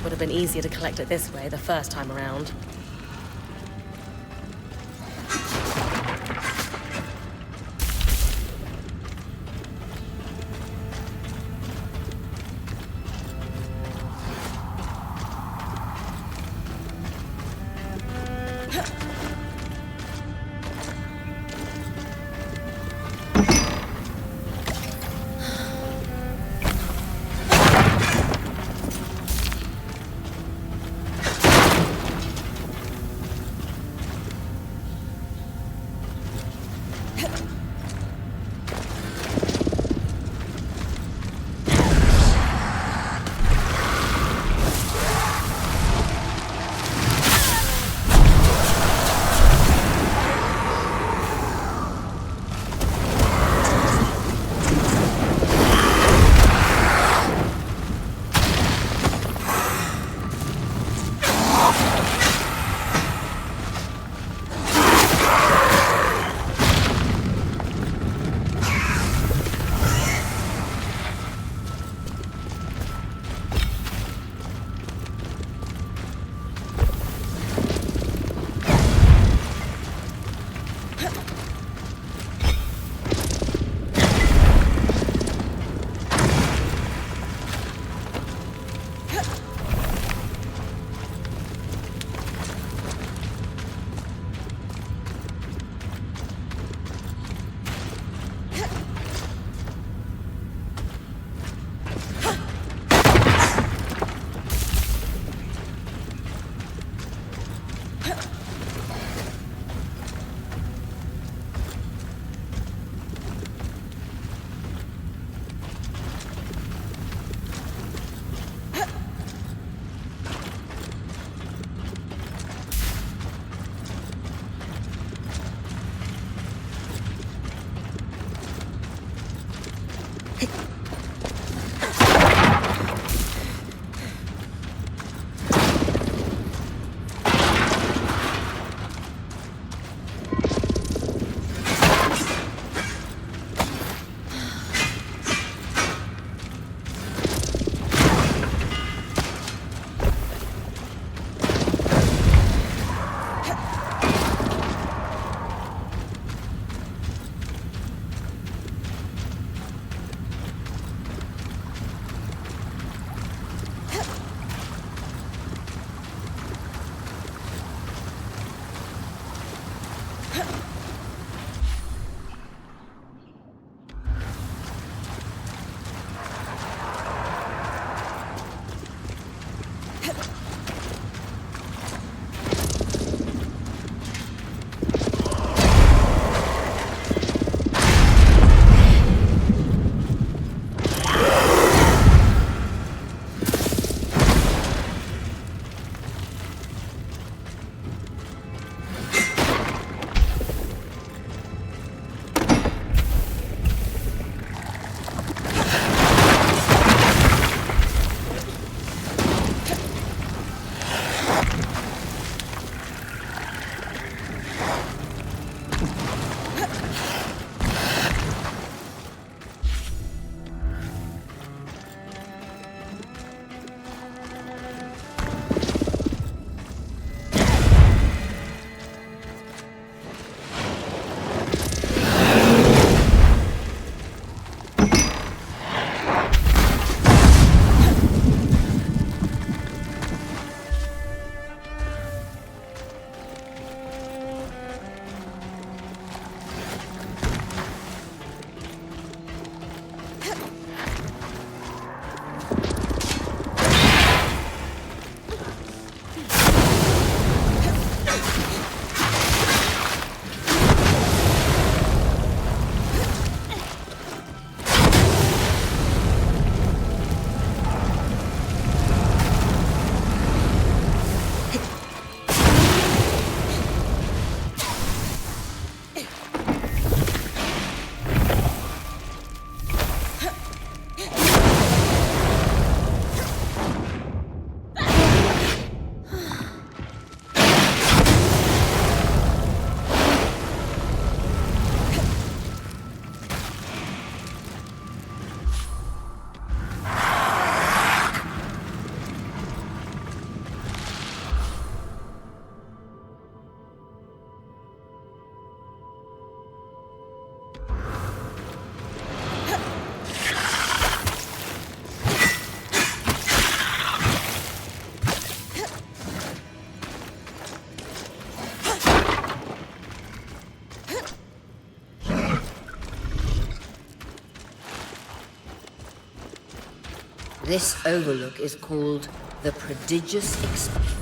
Would have been easier to collect it this way the first time around. This overlook is called the Prodigious Expanse.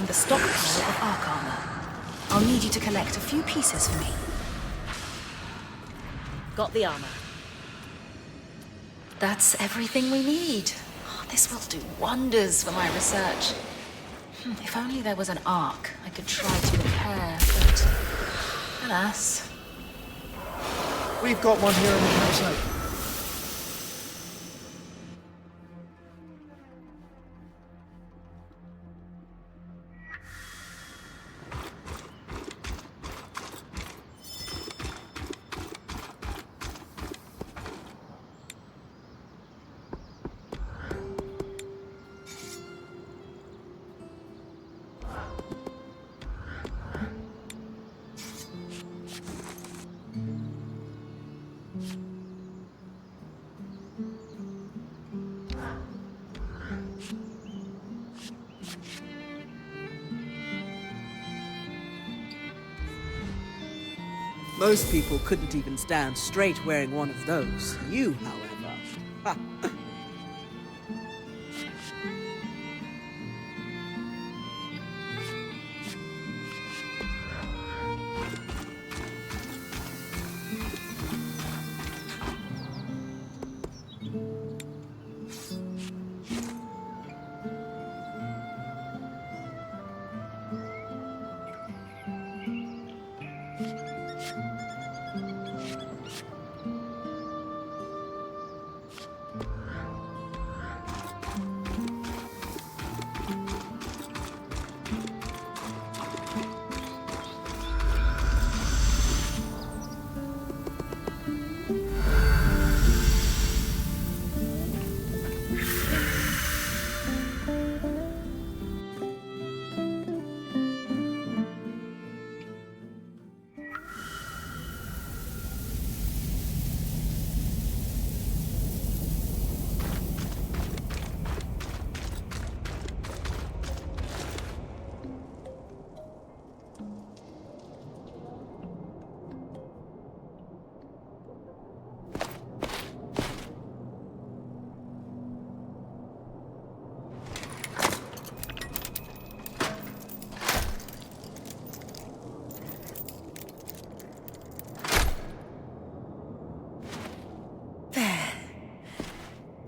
The stockpile of arc armor. I'll need you to collect a few pieces for me. Got the armor. That's everything we need. This will do wonders for my research. If only there was an arc I could try to repair, but alas. We've got one here in the campsite. Most people couldn't even stand straight wearing one of those. You, however... Ha.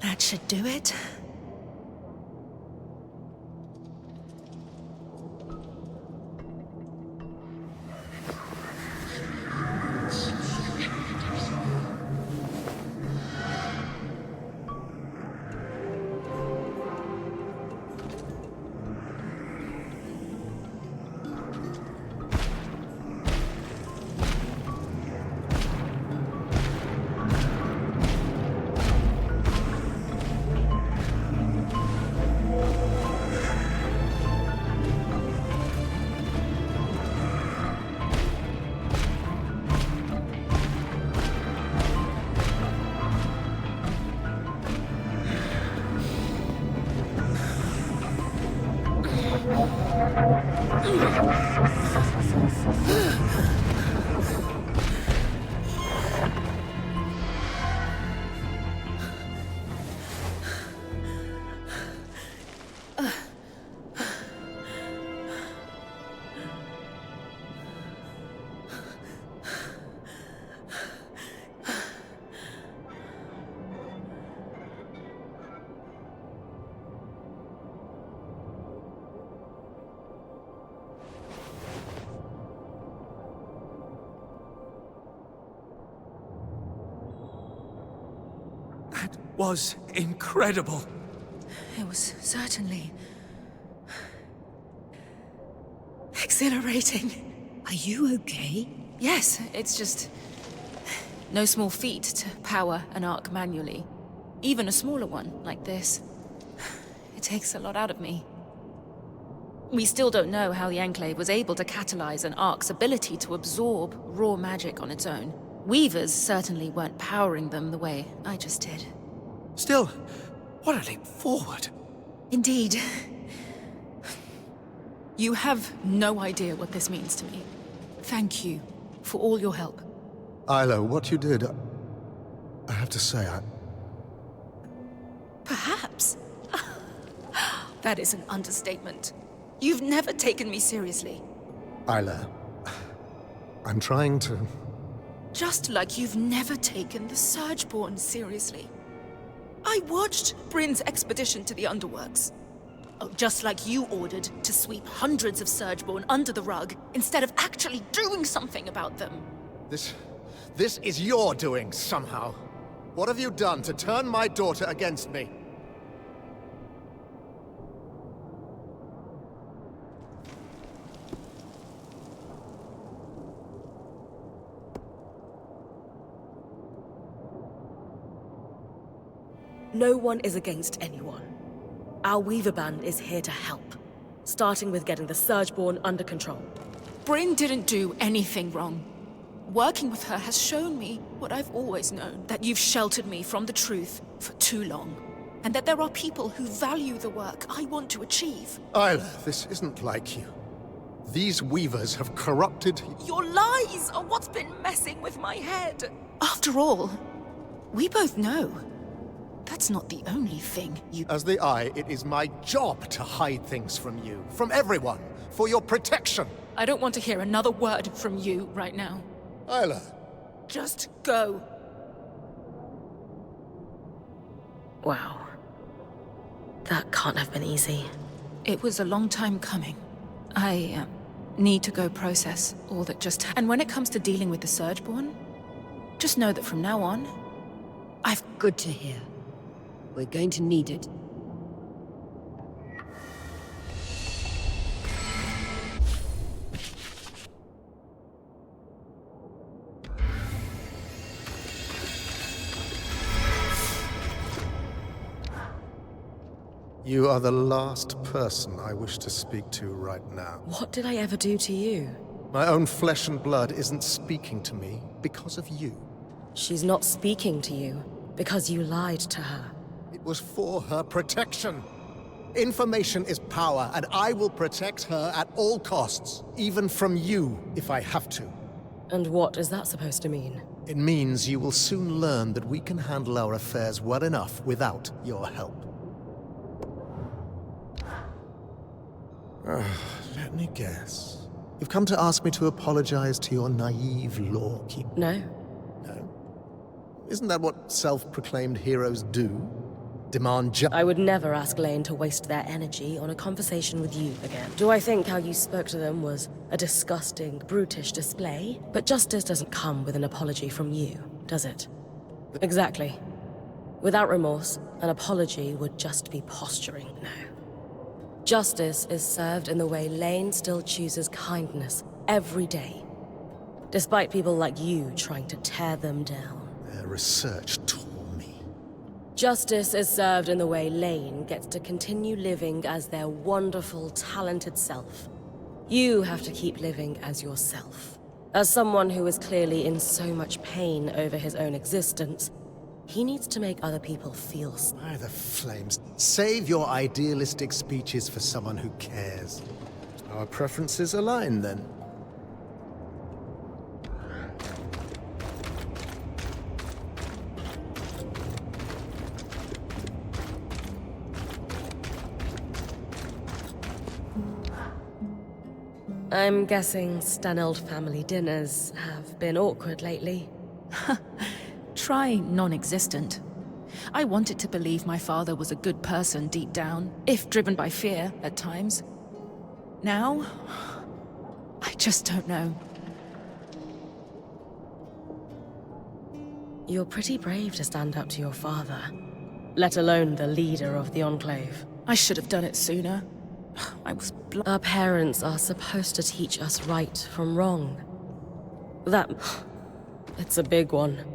That should do it. Was incredible. It was certainly exhilarating. Are you okay? Yes, it's just no small feat to power an arc manually. Even a smaller one like this. It takes a lot out of me. We still don't know how the Enclave was able to catalyze an arc's ability to absorb raw magic on its own. Weavers certainly weren't powering them the way I just did. Still, what a leap forward. Indeed. You have no idea what this means to me. Thank you for all your help. Isla, what you did, I have to say, Perhaps. That is an understatement. You've never taken me seriously. Isla, I'm trying to... Just like you've never taken the Surgeborn seriously. I watched Bryn's expedition to the Underworks. Oh, just like you ordered to sweep hundreds of Surgeborn under the rug instead of actually doing something about them. This is your doing, somehow. What have you done to turn my daughter against me? No one is against anyone. Our Weaver Band is here to help, starting with getting the Surgeborn under control. Bryn didn't do anything wrong. Working with her has shown me what I've always known, that you've sheltered me from the truth for too long, and that there are people who value the work I want to achieve. Isla, this isn't like you. These weavers have corrupted... Your lies are what's been messing with my head. After all, we both know that's not the only thing you... As the Eye, it is my job to hide things from you, from everyone, for your protection. I don't want to hear another word from you right now. Isla. Just go. Wow. That can't have been easy. It was a long time coming. I need to go process all that just... And when it comes to dealing with the Surgeborn, just know that from now on, I've... Good to hear. We're going to need it. You are the last person I wish to speak to right now. What did I ever do to you? My own flesh and blood isn't speaking to me because of you. She's not speaking to you because you lied to her. It was for her protection. Information is power, and I will protect her at all costs, even from you, if I have to. And what is that supposed to mean? It means you will soon learn that we can handle our affairs well enough without your help. Let me guess. You've come to ask me to apologize to your naive lawkeeper. No. No? Isn't that what self-proclaimed heroes do? Demand I would never ask Lane to waste their energy on a conversation with you again. Do I think how you spoke to them was a disgusting, brutish display? But justice doesn't come with an apology from you, does it? Exactly. Without remorse, an apology would just be posturing, no. Justice is served in the way Lane still chooses kindness every day, despite people like you trying to tear them down. Their research tore me. Justice is served in the way Lane gets to continue living as their wonderful, talented self. You have to keep living as yourself. As someone who is clearly in so much pain over his own existence, he needs to make other people feel... By the flames. Save your idealistic speeches for someone who cares. Our preferences align, then. I'm guessing Staneld family dinners have been awkward lately. Try non-existent. I wanted to believe my father was a good person deep down, if driven by fear at times. Now, I just don't know. You're pretty brave to stand up to your father, let alone the leader of the Enclave. I should have done it sooner. I was Our parents are supposed to teach us right from wrong. It's a big one.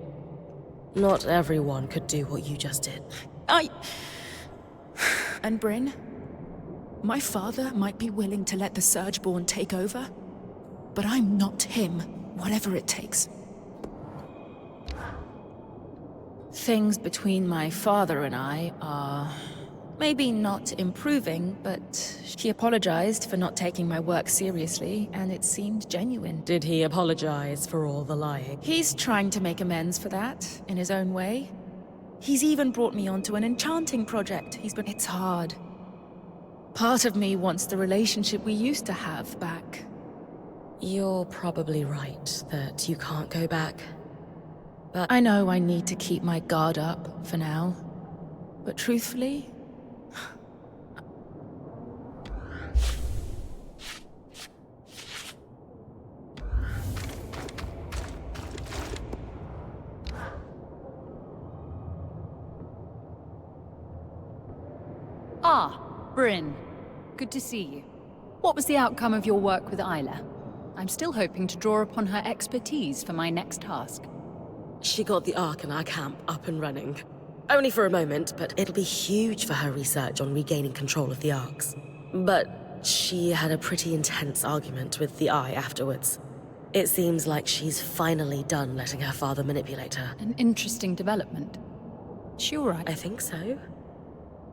Not everyone could do what you just did. And Bryn? My father might be willing to let the Surgeborn take over, but I'm not him, whatever it takes. Things between my father and I are... maybe not improving, but he apologized for not taking my work seriously, and it seemed genuine. Did he apologize for all the lying? He's trying to make amends for that, in his own way. He's even brought me onto an enchanting project. It's hard. Part of me wants the relationship we used to have back. You're probably right that you can't go back. But I know I need to keep my guard up for now. But truthfully... Ah, Bryn. Good to see you. What was the outcome of your work with Isla? I'm still hoping to draw upon her expertise for my next task. she got the Ark in our camp up and running. Only for a moment, but it'll be huge for her research on regaining control of the Arks. But she had a pretty intense argument with the Eye afterwards. It seems like she's finally done letting her father manipulate her. An interesting development. She all right? I think so.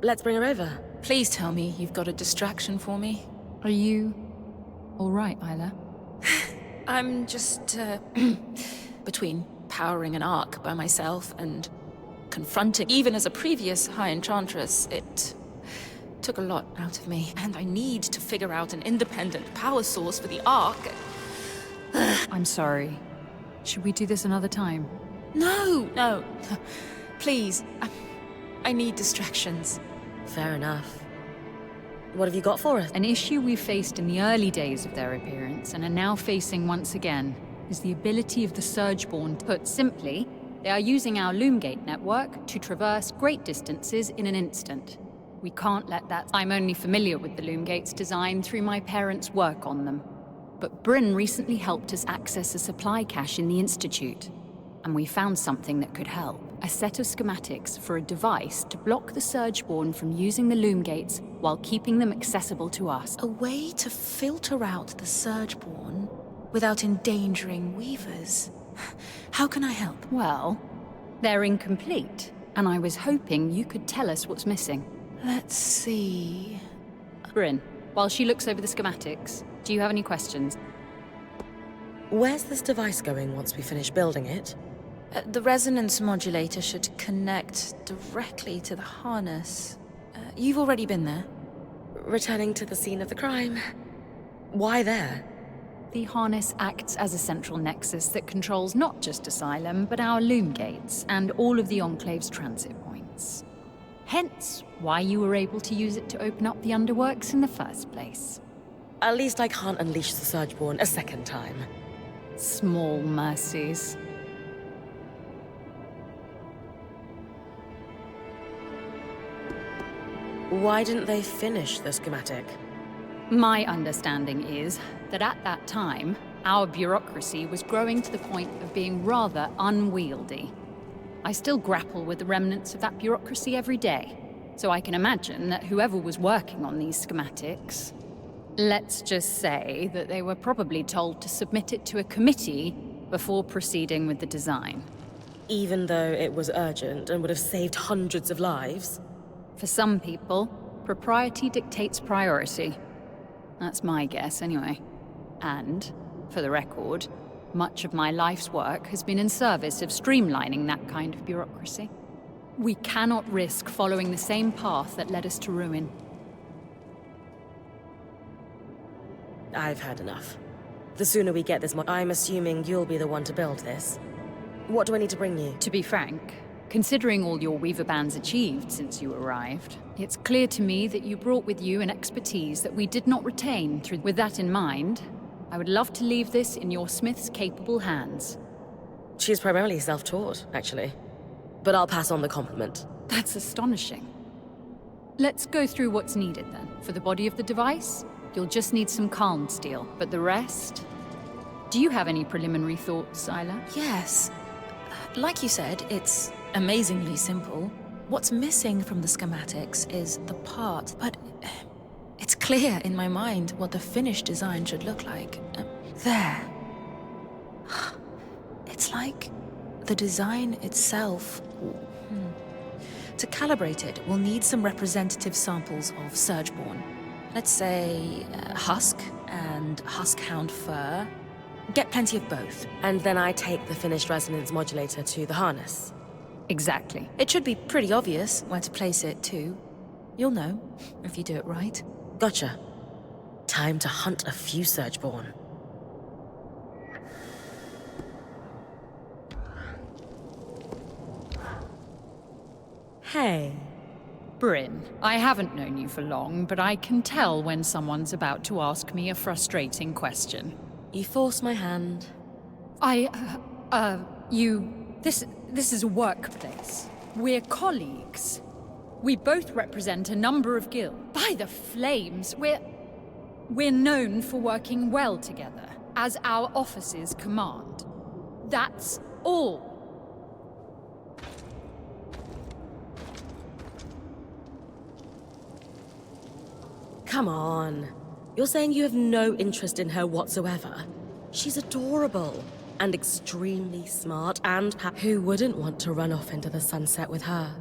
Let's bring her over. Please tell me you've got a distraction for me. Are you all right, Isla? I'm just, between powering an arc by myself and confronting, even as a previous High Enchantress, it took a lot out of me. And I need to figure out an independent power source for the arc. I'm sorry. Should we do this another time? No. Please. I need distractions. Fair enough. What have you got for us? An issue we faced in the early days of their appearance and are now facing once again is the ability of the Surgeborn. Put simply, they are using our Loomgate network to traverse great distances in an instant. We can't let that. I'm only familiar with the Loomgate's design through my parents' work on them. But Bryn recently helped us access a supply cache in the Institute, and we found something that could help. A set of schematics for a device to block the Surgeborn from using the Loomgates while keeping them accessible to us. A way to filter out the Surgeborn without endangering Weavers. How can I help? Well, they're incomplete, and I was hoping you could tell us what's missing. Let's see. Bryn, while she looks over the schematics, do you have any questions? Where's this device going once we finish building it? The resonance modulator should connect directly to the harness. You've already been there. Returning to the scene of the crime. Why there? The harness acts as a central nexus that controls not just Asylum, but our Loomgates and all of the Enclave's transit points. Hence, why you were able to use it to open up the underworks in the first place. At least I can't unleash the Surgeborn a second time. Small mercies. Why didn't they finish the schematic? My understanding is that at that time, our bureaucracy was growing to the point of being rather unwieldy. I still grapple with the remnants of that bureaucracy every day, so I can imagine that whoever was working on these schematics, let's just say that they were probably told to submit it to a committee before proceeding with the design. Even though it was urgent and would have saved hundreds of lives? For some people, propriety dictates priority. That's my guess, anyway. And, for the record, much of my life's work has been in service of streamlining that kind of bureaucracy. We cannot risk following the same path that led us to ruin. I've had enough. The sooner we get this I'm assuming you'll be the one to build this. What do I need to bring you? To be frank, considering all your Weaver Band's achieved since you arrived, it's clear to me that you brought with you an expertise that we did not retain through. With that in mind, I would love to leave this in your smith's capable hands. She's primarily self-taught, actually. But I'll pass on the compliment. That's astonishing. Let's go through what's needed then. For the body of the device, you'll just need some calm steel, but the rest... Do you have any preliminary thoughts, Isla? Yes. Like you said, it's amazingly simple. What's missing from the schematics is the part, but it's clear in my mind what the finished design should look like. There. It's like the design itself. To calibrate it, we'll need some representative samples of Surgeborn. Let's say husk and huskhound fur. Get plenty of both. And then I take the finished resonance modulator to the harness. Exactly. It should be pretty obvious where to place it, too. You'll know, if you do it right. Gotcha. Time to hunt a few Surgeborn. Hey. Bryn, I haven't known you for long, but I can tell when someone's about to ask me a frustrating question. You forced my hand. This is a workplace. We're colleagues. We both represent a number of guilds. By the flames, we're known for working well together, as our offices command. That's all. Come on. You're saying you have no interest in her whatsoever? She's adorable and extremely smart, and who wouldn't want to run off into the sunset with her?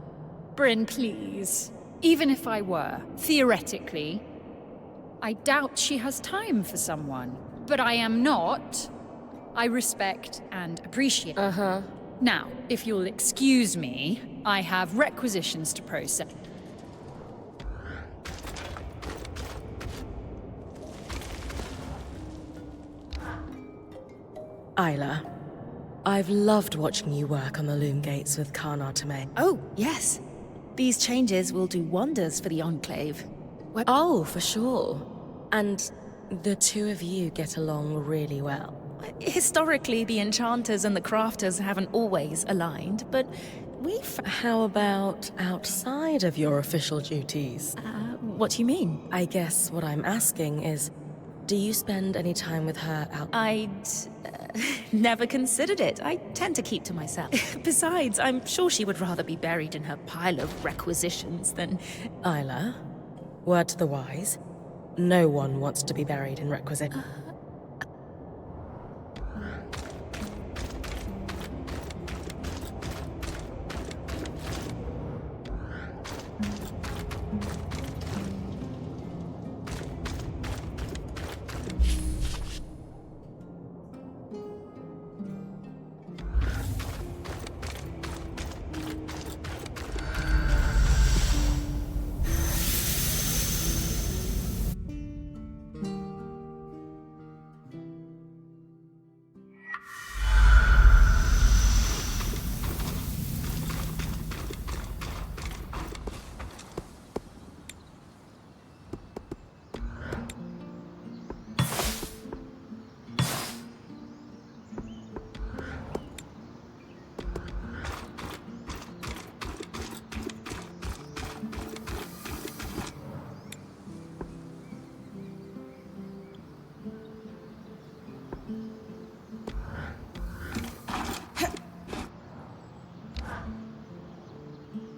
Bryn, please. Even if I were, theoretically, I doubt she has time for someone. But I am not. I respect and appreciate. Uh-huh. Now, if you'll excuse me, I have requisitions to process. Isla, I've loved watching you work on the loom gates with Kana Tame. Oh, yes. These changes will do wonders for the Enclave. Oh, for sure. And the two of you get along really well. Historically, the enchanters and the crafters haven't always aligned, but How about outside of your official duties? what do you mean? I guess what I'm asking is, do you spend any time with her out? I'd never considered it. I tend to keep to myself. Besides, I'm sure she would rather be buried in her pile of requisitions than... Isla, word to the wise, no one wants to be buried in requisite.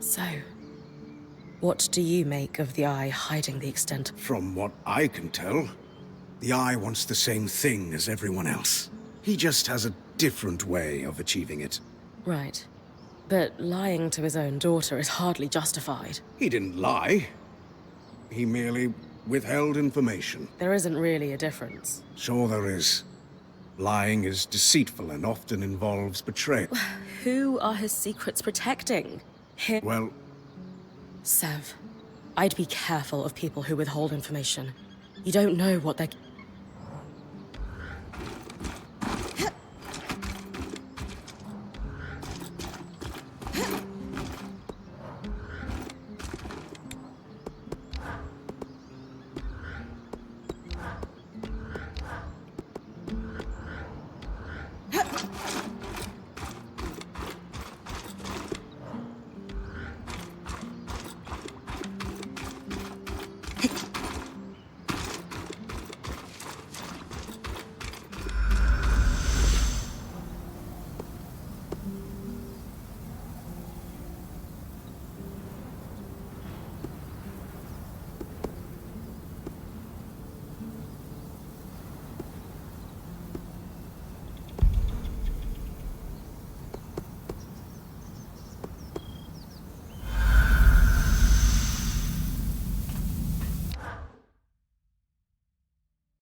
So, what do you make of the Eye hiding the extent? From what I can tell, the Eye wants the same thing as everyone else. He just has a different way of achieving it. Right. But lying to his own daughter is hardly justified. He didn't lie. He merely withheld information. There isn't really a difference. Sure there is. Lying is deceitful and often involves betrayal. Who are his secrets protecting? Him? Well, Sev, I'd be careful of people who withhold information. You don't know what they're...